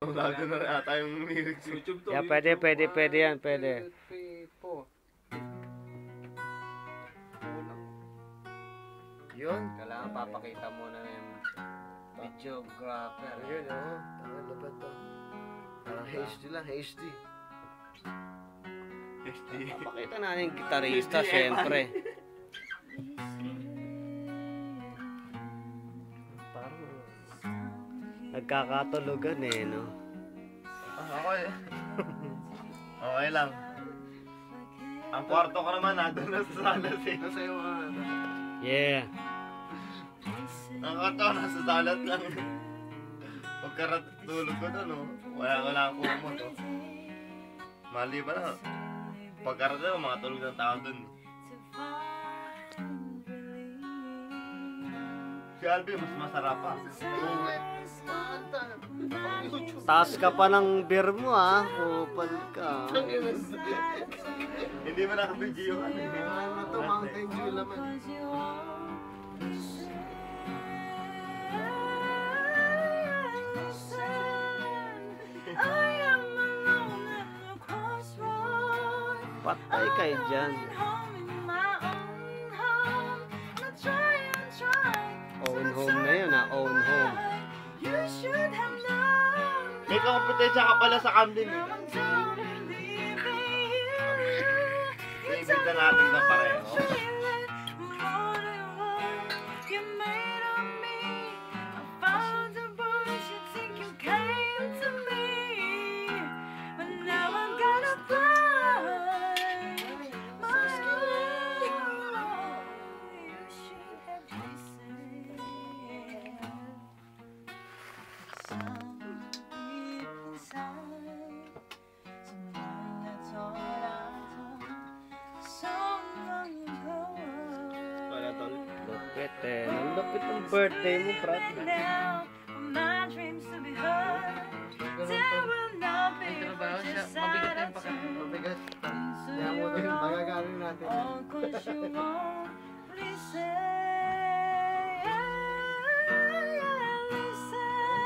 Bago na ata yung lyrics. YouTube to. Yeah, pwede yan, pwede. 3, 4. Yun. Kailangan papakita muna yung videographer. Ayun, oo. Tangan na ba ito? Parang HD lang, HD. HD. Papakita natin yung gitarista, syempre. Parang nagkakatulugan eh, no? Okay. Okay lang. Ang kwarto ko naman, nandun na sa salat eh. Nasa iyo ka. Yeah. Ang kwarto ko nasa salat lang. Pagkaratulog ko doon, oh. Wala akong kumot, oh. Mali ba na? Pagkarating ko, makatulog ng tao doon. Si Alvin, mas masarap pa. Taas ka pa ng beer mo, ha? Kupal ka. Hindi mo nakabidyo ka. Ano to, Mountain Dew naman. Patay kayo dyan. Own home na yun, ha? Own home. May kompetensya ka pala sa Camden, eh. Iibita natin na pareho. Lupit eh. Ang lupit ng birthday mo, Brad. Ay, trabaho siya. Mabigat na yung pakain. Mabigat. Kaya mo ito yung magagaling natin.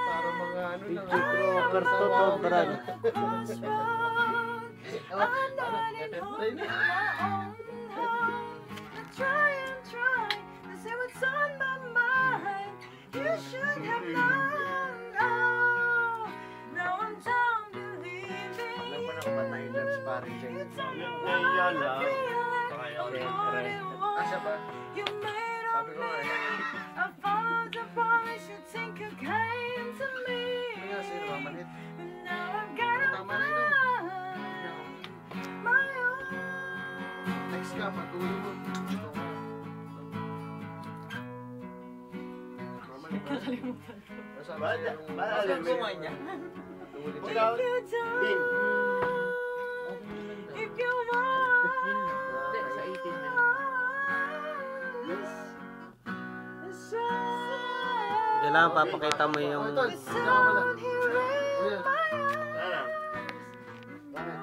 Para mga ano lang. Videographer to to, Brad. Ngayon lang. Siyempre. Asya ba? Sabi ko nga eh. Hindi nga sino mamalit. Tama na ito. Next ka, patuloy mo. Mamalit ba? Sabi Bala, sa'yo bala, yung... bala. niya. Ikaw, Bin. Hindi, sa 18 na. Kailangan papakita mo yung... Ito, hindi ka pala. Ayan. Ano?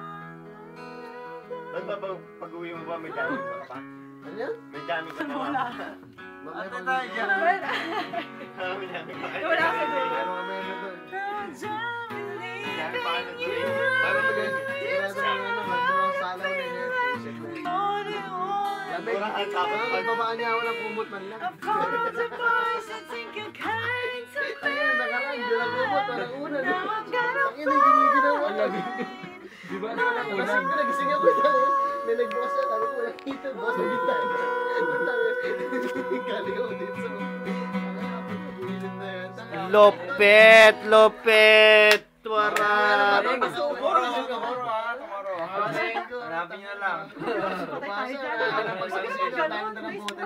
Ba't ba pag-uwi mo ba may jamming ka pa? Ano yan? May jamming ka pa ba? Ate tayo dyan. May jamming pa kayo. Wala ka doon. Pero kami ano doon. Jamming pa kayo doon. Pero maganda na ano, magandang salaw na yun. Lamig. Nagbabaan niya ako ng kumot man lang. Ayun, nakaraan, di lang kumot. Parang una. Ang hindi ginawa. Di ba? Nagising ako. May nagbukas siya. Sabi ko, walang kita. Bukas na kita. Galing ako dito sa... Lupit! Lupit! Wara! Hanapin niyo na lang. Pagsasabi tayo na ng bote.